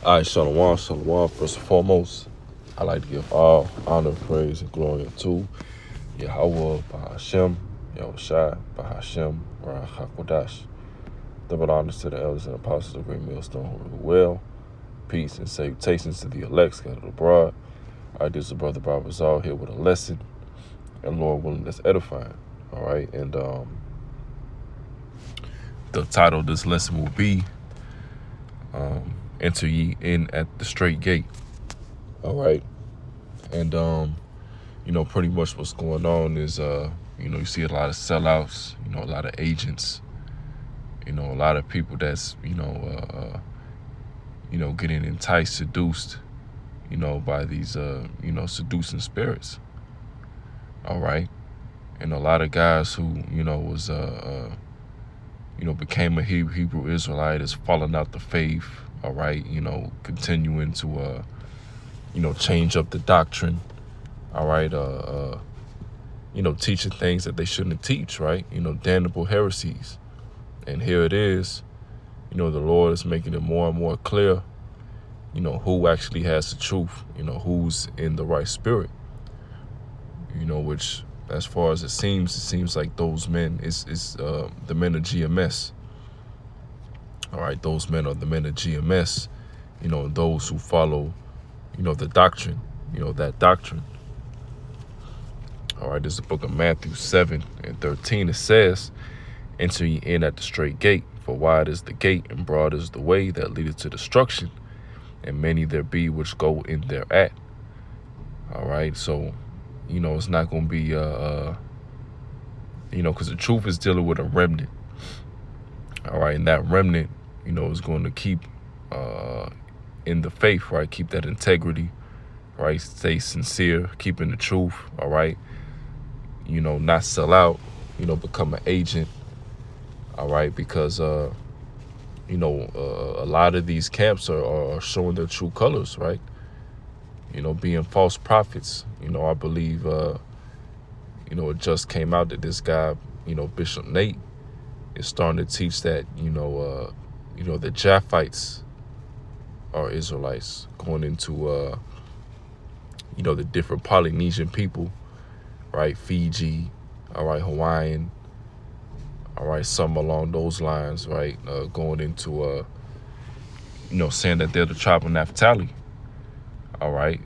All right, shalom, shalom. First and foremost, I like to give all honor, praise, and glory unto Yahweh, Bahashem, Yahushai, Bahashem, Barach HaKodash. Double honors to the elders and apostles of Great Millstone who rule well. Peace and salutations to the elect scattered abroad. All right, this is Brother Barbazal here with a lesson, and Lord willing, that's edifying. All right, and the title of this lesson will be Enter Ye In at the Strait Gate. All right. And, pretty much what's going on is, you see a lot of sellouts, a lot of agents, a lot of people that's, getting enticed, seduced, by these, seducing spirits. All right. And a lot of guys who, was, became a Hebrew Israelite is falling out the faith. All right. Continuing to, change up the doctrine. All right. Teaching things that they shouldn't teach, right? Damnable heresies. And here it is, the Lord is making it more and more clear, who actually has the truth, who's in the right spirit, which as far as it seems like those men is the men of GMS. All right. Those men are the men of GMS, those who follow, the doctrine, that doctrine. All right, this is the book of Matthew 7:13. It says, Enter ye in at the strait gate, for wide is the gate and broad is the way that leadeth to destruction, and many there be which go in thereat. All right, so, it's not going to be, because the truth is dealing with a remnant. All right, and that remnant, is going to keep in the faith, right? Keep that integrity, right? Stay sincere, keeping the truth, all right? Not sell out, become an agent, all right? Because, a lot of these camps are showing their true colors, right? Being false prophets. I believe, it just came out that this guy, Bishop Nate, is starting to teach that, the Japhites are Israelites, going into, the different Polynesian people, right? Fiji, all right, Hawaiian, all right, some along those lines, right? Going into, saying that they're the tribe of Naphtali, all right?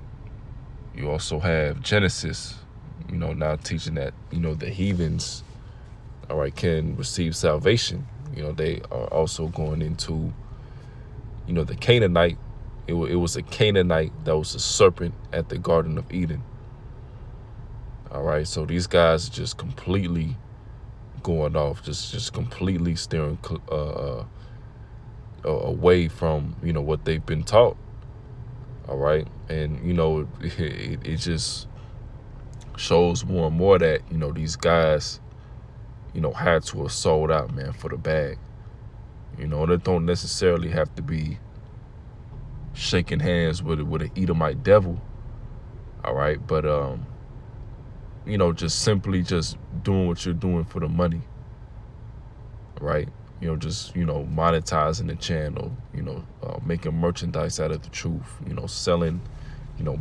You also have Genesis, now teaching that, the heathens, all right, can receive salvation. They are also going into, the Canaanite. It was a Canaanite that was a serpent at the Garden of Eden. All right, so these guys are just completely going off, just completely steering away from, what they've been taught. All right, and, it just shows more and more that, these guys, had to have sold out, man, for the bag. They don't necessarily have to be shaking hands with an Edomite devil. All right, but, just simply just doing what you're doing for the money, right? Just, monetizing the channel, making merchandise out of the truth, selling,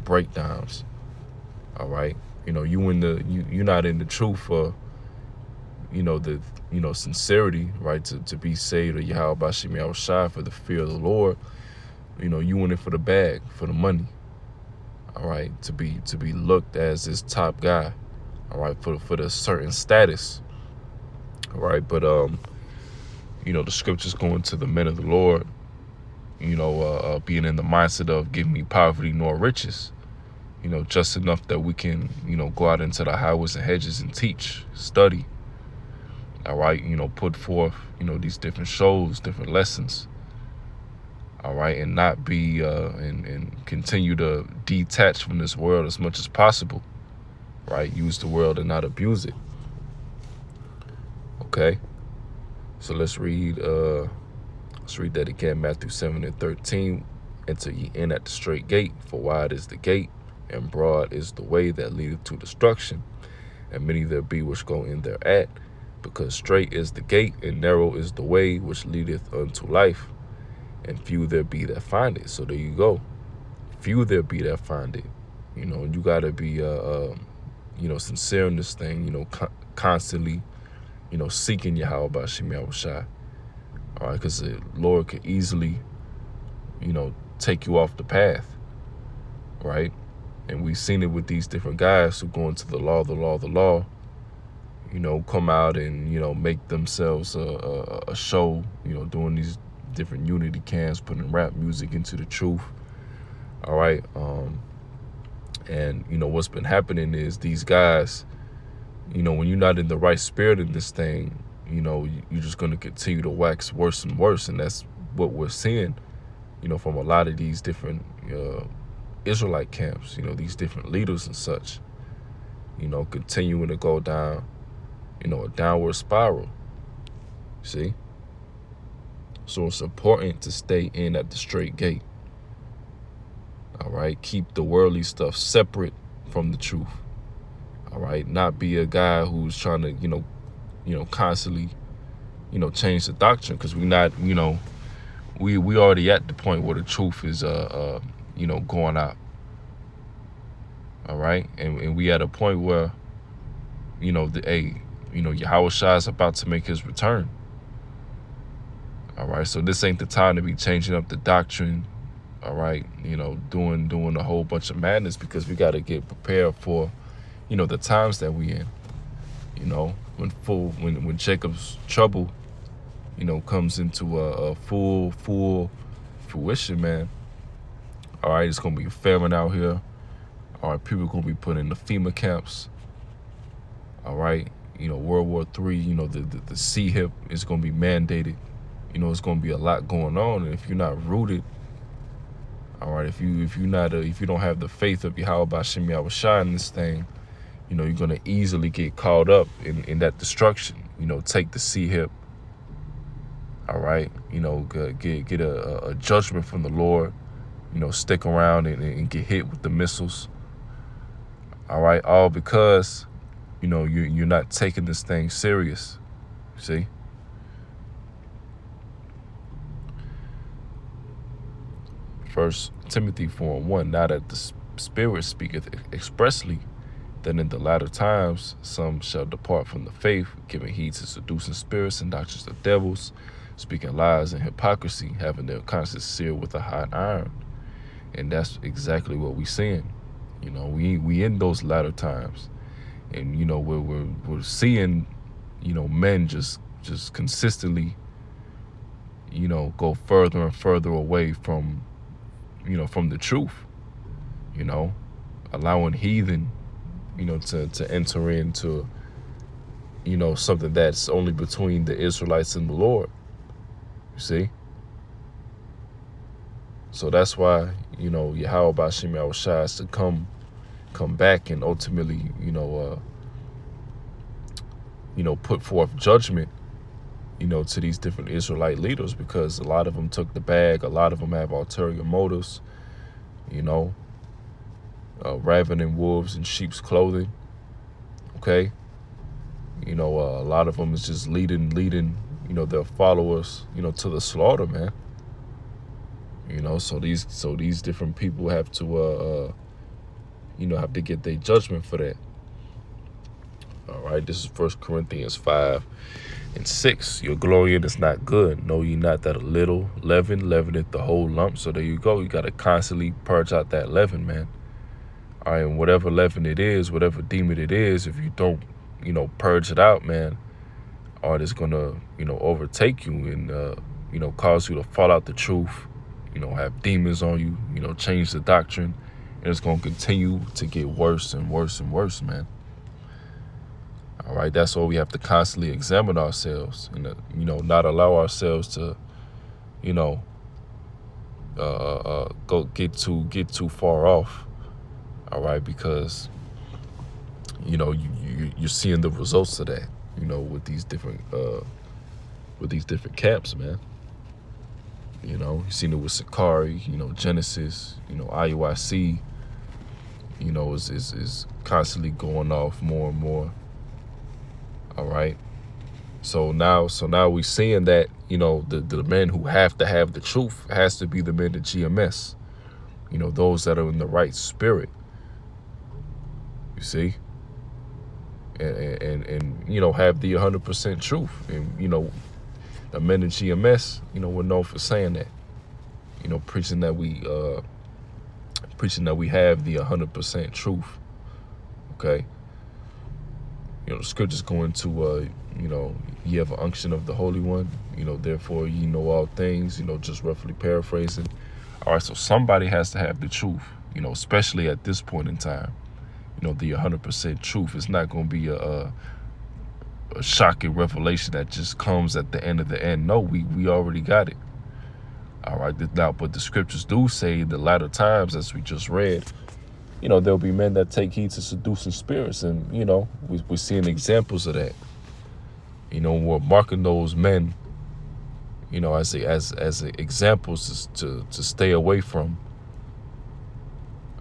breakdowns, all right? You're not in the truth for, the, sincerity, right? To be saved, or Yahweh Bashim Yahushai, for the fear of the Lord. You in it for the bag, for the money, all right? To be looked as this top guy, all right, for the certain status, all right? But, the scriptures going to the men of the Lord, being in the mindset of give me poverty nor riches, just enough that we can, go out into the highways and hedges and teach, study, all right, put forth, these different shows, different lessons, all right, and not be, and continue to detach from this world as much as possible. Right, use the world and not abuse it. Okay, so let's read that again. Matthew 7:13. Enter ye in at the strait gate, for wide is the gate, and broad is the way that leadeth to destruction, and many there be which go in thereat. Because strait is the gate, and narrow is the way which leadeth unto life, and few there be that find it. So there you go. Few there be that find it. You know, you got to be, sincere in this thing, constantly, seeking Yahweh Bashim Yahushai. All right, because the Lord could easily, take you off the path, right? And we've seen it with these different guys who go into the law, come out and, make themselves a show, doing these different unity camps, putting rap music into the truth. All right. And, what's been happening is these guys, when you're not in the right spirit in this thing, you're just going to continue to wax worse and worse. And that's what we're seeing, from a lot of these different Israelite camps, these different leaders and such, continuing to go down, a downward spiral. See? So it's important to stay in at the straight gate. All right? Keep the worldly stuff separate from the truth. All right? Not be a guy who's trying to, constantly, change the doctrine, because we're not, we already at the point where the truth is, going out. All right? And we at a point where, Yahweh Shai is about to make his return. All right, so this ain't the time to be changing up the doctrine. All right, doing a whole bunch of madness, because we got to get prepared for, the times that we in. When Jacob's trouble, comes into a full fruition, man. All right, it's gonna be a famine out here. All right, people gonna be put in the FEMA camps. All right, World War III, the C-HIP is gonna be mandated. It's gonna be a lot going on, and if you're not rooted, all right, if you don't have the faith of Yahweh Bashim Yahushai in this thing, you're gonna easily get caught up in that destruction. Take the C-HIP. All right, get a judgment from the Lord. Stick around and get hit with the missiles. All right, all because, you're not taking this thing serious. See? First Timothy 4:1, now that the Spirit speaketh expressly, that in the latter times some shall depart from the faith, giving heed to seducing spirits and doctrines of devils, speaking lies and hypocrisy, having their conscience seared with a hot iron. And that's exactly what we're seeing. We in those latter times, and we're seeing, men just consistently, go further and further away from, from the truth. Allowing heathen, to enter into, something that's only between the Israelites and the Lord. You see? So that's why, Yahweh Bashim Yahushai has to come back and ultimately, put forth judgment, to these different Israelite leaders, because a lot of them took the bag. A lot of them have ulterior motives, ravening wolves in sheep's clothing. Okay. A lot of them is just leading, their followers, to the slaughter, man. So these different people have to, have to get their judgment for that. All right, this is 1 Corinthians 5:6. Your glorying is not good. Know ye not that a little leaven leaveneth the whole lump? So there you go. You got to constantly purge out that leaven, man. All right, and whatever leaven it is, whatever demon it is, if you don't, purge it out, man, all it's going to, overtake you and, cause you to fall out the truth, have demons on you, change the doctrine, and it's going to continue to get worse and worse and worse, man. All right, that's why we have to constantly examine ourselves and, not allow ourselves to, go get too far off. All right, because, you're seeing the results of that, with these different camps, man. You've seen it with Sakari, Genesis, IUIC, is constantly going off more and more. All right. So now we seeing that, the men who have to have the truth has to be the men at GMS, those that are in the right spirit, you see, and have the 100% truth. And, the men in GMS, we're known for saying that, preaching that we have the 100% truth. Okay. The scriptures go into, ye have an unction of the Holy One, therefore ye know all things, just roughly paraphrasing. All right, so somebody has to have the truth, especially at this point in time, the 100% truth. It's not going to be a shocking revelation that just comes at the end of the end. No, we already got it. All right, now, but the scriptures do say the latter times, as we just read, there'll be men that take heed to seducing spirits. And, we're seeing examples of that. We're marking those men, as examples to stay away from.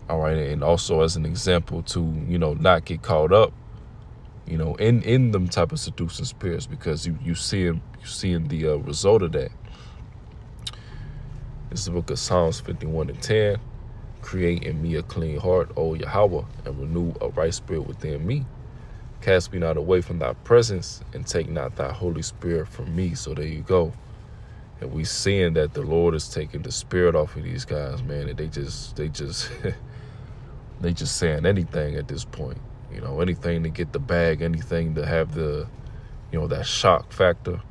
All right. And also as an example to, not get caught up, in them type of seducing spirits, because you're seeing the result of that. This is the book of Psalms 51:10. Create in me a clean heart, O Yahweh, and renew a right spirit within me. Cast me not away from thy presence, and take not thy Holy Spirit from me. So there you go. And we seeing that the Lord is taking the spirit off of these guys, man. And they just they just saying anything at this point. Anything to get the bag, anything to have the, that shock factor,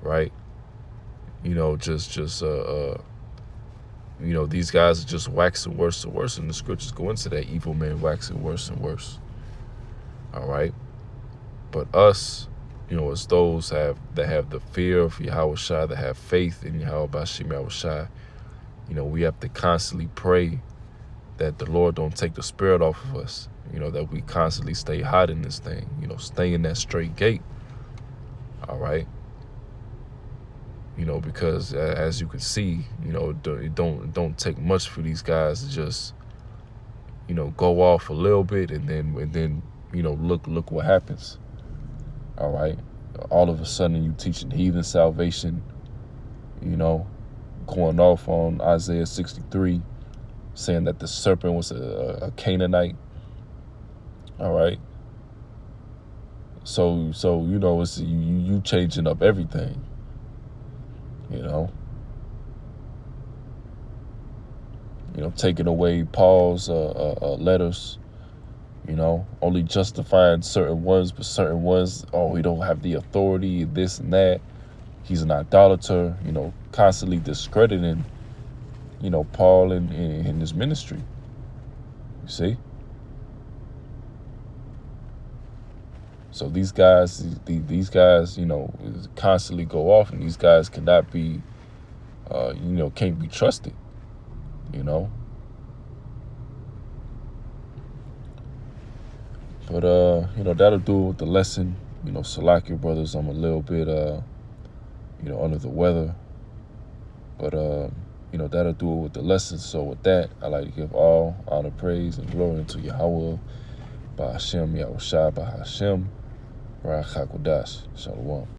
right? These guys are just waxing worse and worse, and the scriptures go into that, evil men waxing worse and worse. All right. But us, as those that have the fear of Yahweh Shai, that have faith in Yahweh Bashim Yahweh Shai, we have to constantly pray that the Lord don't take the spirit off of us, that we constantly stay hot in this thing, stay in that straight gate. All right. Because as you can see, it don't take much for these guys to just, go off a little bit and then look what happens. All right. All of a sudden you teaching heathen salvation, going off on Isaiah 63, saying that the serpent was a Canaanite. All right. So it's you changing up everything. Taking away Paul's letters, only justifying certain ones, but certain ones, he don't have the authority, this and that. He's an idolater, constantly discrediting, Paul and his ministry. You see? So these guys, constantly go off, and these guys cannot be, can't be trusted, But, that'll do it with the lesson. Salakia brothers, I'm a little bit, under the weather. But, that'll do it with the lesson. So with that, I like to give all honor, praise, and glory unto Yahweh, by Hashem, Yahweh Shai, by Hashem, Rach HaKodash. Shalom.